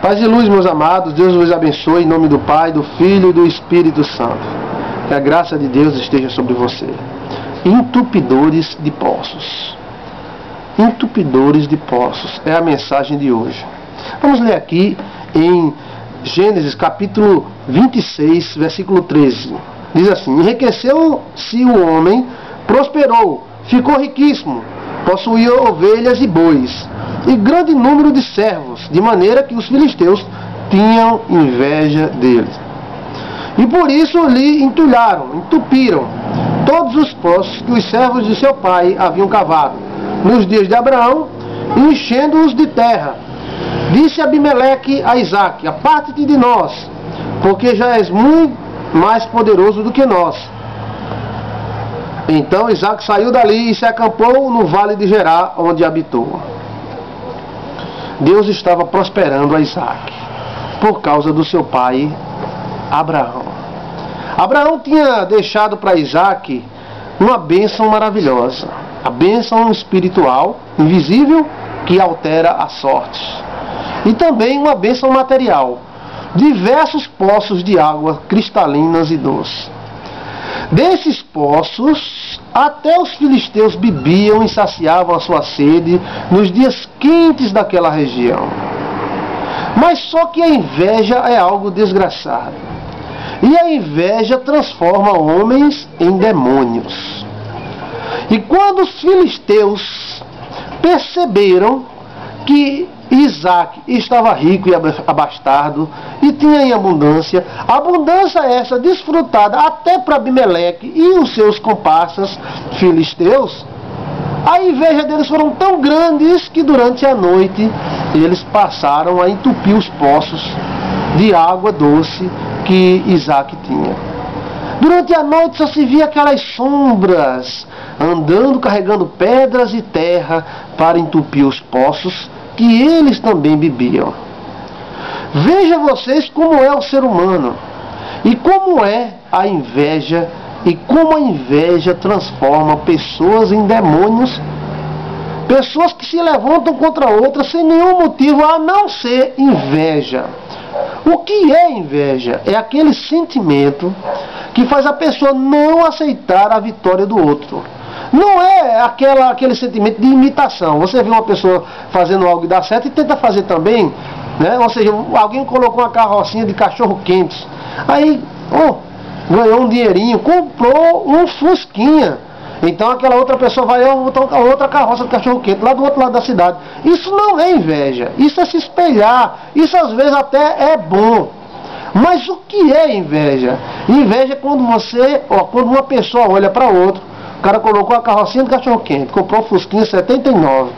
Paz e luz, meus amados, Deus vos abençoe em nome do Pai, do Filho e do Espírito Santo. Que a graça de Deus esteja sobre você. Entupidores de poços. Entupidores de poços é a mensagem de hoje. Vamos ler aqui em Gênesis capítulo 26, versículo 13. Diz assim: enriqueceu-se o homem, prosperou, ficou riquíssimo, possuía ovelhas e bois, e grande número de servos, de maneira que os filisteus tinham inveja dele. E por isso lhe entupiram todos os poços que os servos de seu pai haviam cavado nos dias de Abraão, enchendo-os de terra. Disse Abimeleque a Isaque: aparte-te de nós, porque já és muito mais poderoso do que nós. Então Isaque saiu dali e se acampou no vale de Gerar, onde habitou. Deus estava prosperando a Isaque por causa do seu pai Abraão. Abraão tinha deixado para Isaque uma bênção maravilhosa, a bênção espiritual, invisível, que altera a sorte, e também uma bênção material, diversos poços de água cristalinas e doces. Desses poços, até os filisteus bebiam e saciavam a sua sede nos dias quentes daquela região. Mas só que a inveja é algo desgraçado. E a inveja transforma homens em demônios. E quando os filisteus perceberam que Isaque estava rico e abastado e tinha em abundância essa desfrutada até para Abimeleque e os seus comparsas filisteus, a inveja deles foram tão grandes que durante a noite eles passaram a entupir os poços de água doce que Isaque tinha. Durante a noite só se via aquelas sombras andando, carregando pedras e terra para entupir os poços que eles também bebiam. Veja vocês como é o ser humano, e como é a inveja, e como a inveja transforma pessoas em demônios, pessoas que se levantam contra outras sem nenhum motivo a não ser inveja. O que é inveja? É aquele sentimento que faz a pessoa não aceitar a vitória do outro. Não é aquele sentimento de imitação. Você vê uma pessoa fazendo algo e dá certo e tenta fazer também, né? Ou seja, alguém colocou uma carrocinha de cachorro quente, aí ganhou um dinheirinho, comprou um fusquinha. Então aquela outra pessoa vai botar outra carroça de cachorro quente lá do outro lado da cidade. Isso não é inveja, isso é se espelhar. Isso às vezes até é bom. Mas o que é inveja? Inveja é quando quando uma pessoa olha para outra. O cara colocou a carrocinha de cachorro quente, comprou um fusquinha 79.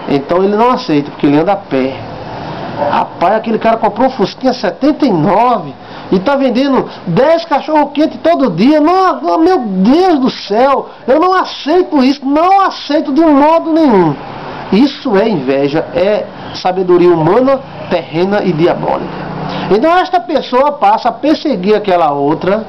Então ele não aceita, porque ele anda a pé. Rapaz, aquele cara comprou um fusquinha 79 e está vendendo 10 cachorro quente todo dia. Não, meu Deus do céu, eu não aceito isso, não aceito de modo nenhum. Isso é inveja, é sabedoria humana, terrena e diabólica. Então esta pessoa passa a perseguir aquela outra,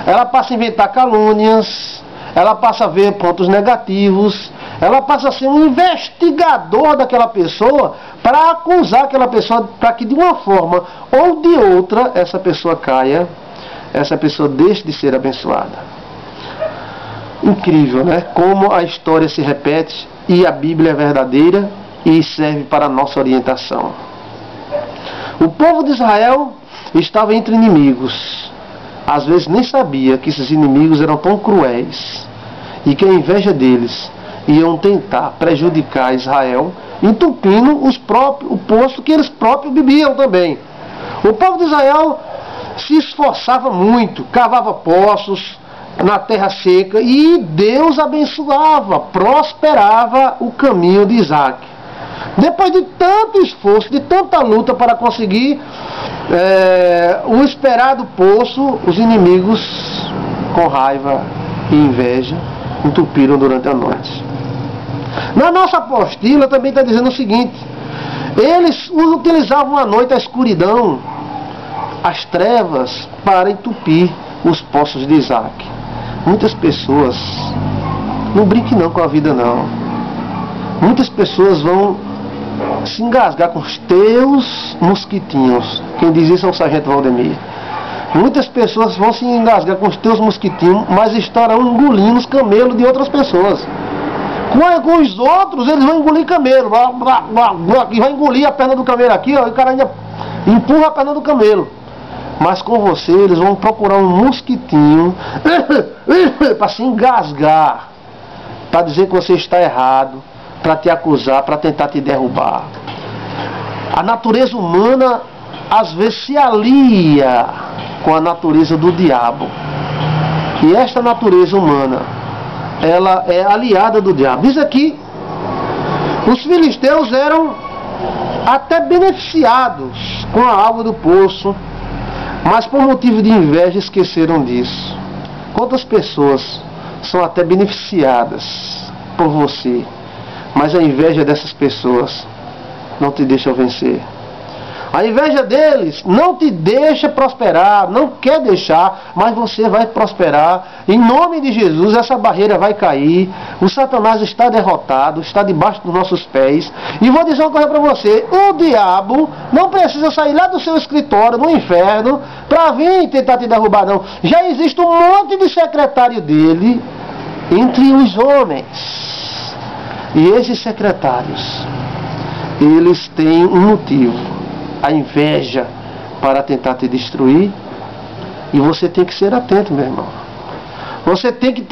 ela passa a inventar calúnias, ela passa a ver pontos negativos, ela passa a ser um investigador daquela pessoa para acusar aquela pessoa, para que de uma forma ou de outra essa pessoa caia, essa pessoa deixe de ser abençoada. Incrível, né? Como a história se repete e a Bíblia é verdadeira e serve para a nossa orientação. O povo de Israel estava entre inimigos. Às vezes nem sabia que esses inimigos eram tão cruéis e que a inveja deles iam tentar prejudicar Israel, entupindo o poço que eles próprios bebiam também. O povo de Israel se esforçava muito, cavava poços na terra seca e Deus abençoava, prosperava o caminho de Isaque. Depois de tanto esforço, de tanta luta para conseguir o esperado poço, os inimigos, com raiva e inveja, entupiram durante a noite. Na nossa apostila também está dizendo o seguinte: eles utilizavam à noite a escuridão, as trevas, para entupir os poços de Isaque. Muitas pessoas, não brinque não com a vida não, muitas pessoas vão se engasgar com os teus mosquitinhos. Quem diz isso é o sargento Valdemir. Muitas pessoas vão se engasgar com os teus mosquitinhos, mas estarão engolindo os camelos de outras pessoas. Com os outros, eles vão engolir camelo. E vai engolir a perna do camelo aqui, ó, e o cara ainda empurra a perna do camelo. Mas com você, eles vão procurar um mosquitinho para se engasgar, para dizer que você está errado, para te acusar, para tentar te derrubar. A natureza humana às vezes se alia com a natureza do diabo. E esta natureza humana, ela é aliada do diabo. Diz aqui, os filisteus eram até beneficiados com a água do poço, mas por motivo de inveja esqueceram disso. Quantas pessoas são até beneficiadas por você, mas a inveja dessas pessoas não te deixa vencer. A inveja deles não te deixa prosperar, não quer deixar, mas você vai prosperar. Em nome de Jesus, essa barreira vai cair. O Satanás está derrotado, está debaixo dos nossos pés. E vou dizer uma coisa para você: o diabo não precisa sair lá do seu escritório, no inferno, para vir tentar te derrubar, não. Já existe um monte de secretário dele entre os homens. E esses secretários, eles têm um motivo: a inveja, para tentar te destruir. E você tem que ser atento, meu irmão. Você tem que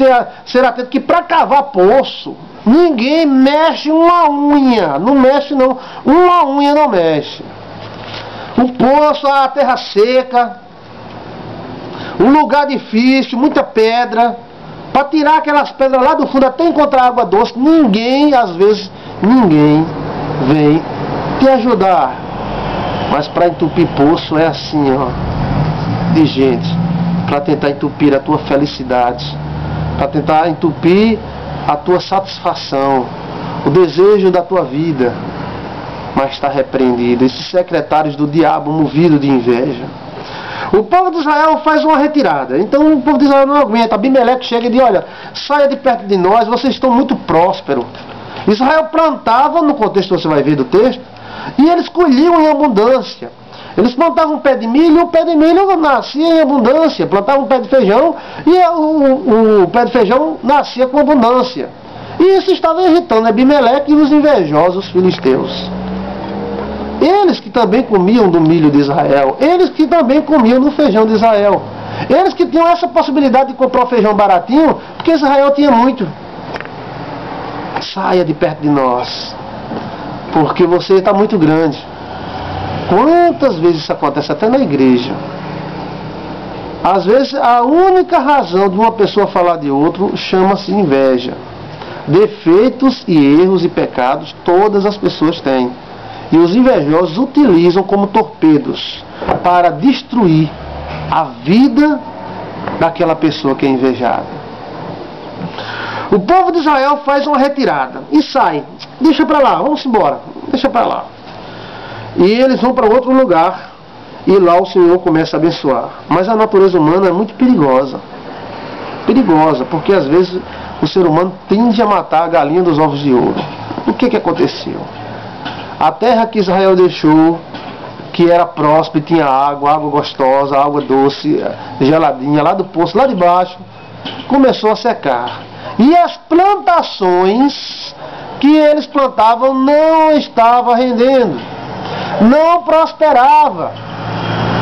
ser atento, que para cavar poço, ninguém mexe uma unha. Não mexe não. Uma unha não mexe. O poço, a terra seca, um lugar difícil, muita pedra. Para tirar aquelas pedras lá do fundo até encontrar água doce, às vezes, ninguém vem te ajudar. Mas para entupir poço é assim, ó, de gente, para tentar entupir a tua felicidade, para tentar entupir a tua satisfação, o desejo da tua vida, mas está repreendido. Esses secretários do diabo, movido de inveja. O povo de Israel faz uma retirada. Então o povo de Israel não aguenta. Abimeleque chega e diz: olha, saia de perto de nós, vocês estão muito prósperos. Israel plantava, no contexto você vai ver do texto, e eles colhiam em abundância. Eles plantavam um pé de milho, e o pé de milho nascia em abundância. Plantavam um pé de feijão, e o pé de feijão nascia com abundância. E isso estava irritando Abimeleque e os invejosos filisteus. Eles que também comiam do milho de Israel, eles que também comiam do feijão de Israel, eles que tinham essa possibilidade de comprar o feijão baratinho, porque Israel tinha muito. Saia de perto de nós, porque você está muito grande. Quantas vezes isso acontece até na igreja? Às vezes a única razão de uma pessoa falar de outro chama-se inveja. Defeitos e erros e pecados todas as pessoas têm. E os invejosos utilizam como torpedos para destruir a vida daquela pessoa que é invejada. O povo de Israel faz uma retirada e sai. Deixa para lá, vamos embora. Deixa para lá. E eles vão para outro lugar. E lá o Senhor começa a abençoar. Mas a natureza humana é muito perigosa. Perigosa, porque às vezes o ser humano tende a matar a galinha dos ovos de ouro. O que aconteceu? A terra que Israel deixou, que era próspera, tinha água gostosa, água doce, geladinha, lá do poço, lá de baixo, começou a secar. E as plantações que eles plantavam não estavam rendendo, não prosperava.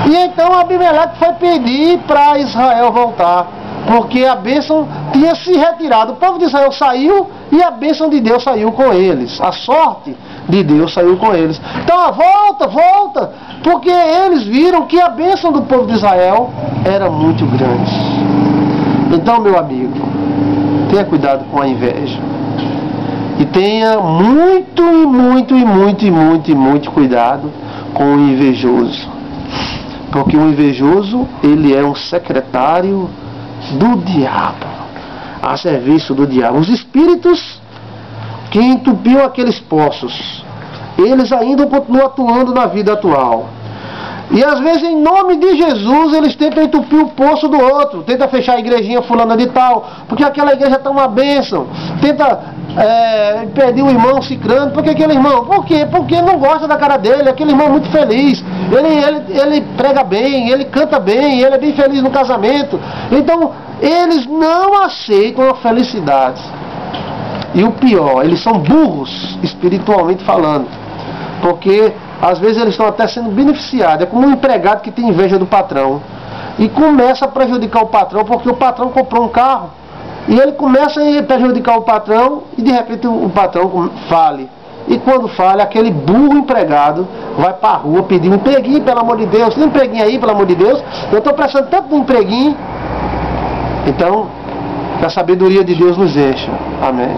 E então Abimeleque foi pedir para Israel voltar, porque a bênção tinha se retirado. O povo de Israel saiu e a bênção de Deus saiu com eles. A sorte de Deus saiu com eles. Então, volta, porque eles viram que a bênção do povo de Israel era muito grande. Então, meu amigo, tenha cuidado com a inveja. E tenha muito cuidado com o invejoso. Porque o invejoso, ele é um secretário do diabo, a serviço do diabo. Os espíritos que entupiam aqueles poços, eles ainda continuam atuando na vida atual. E às vezes, em nome de Jesus, eles tentam entupir o poço do outro, tentam fechar a igrejinha fulana de tal, porque aquela igreja está uma bênção, tenta perdi o irmão cicrano. Por que aquele irmão? Por quê? Porque não gosta da cara dele. Aquele irmão é muito feliz. Ele prega bem, ele canta bem, ele é bem feliz no casamento. Então, eles não aceitam a felicidade. E o pior, eles são burros, espiritualmente falando. Porque, às vezes, eles estão até sendo beneficiados. É como um empregado que tem inveja do patrão. E começa a prejudicar o patrão, porque o patrão comprou um carro. E ele começa a prejudicar o patrão e de repente o patrão fale. E quando falha, aquele burro empregado vai para a rua pedir um empreguinho, pelo amor de Deus. Tem um empreguinho aí, pelo amor de Deus. Eu estou precisando tanto de um empreguinho. Então, que a sabedoria de Deus nos encha. Amém.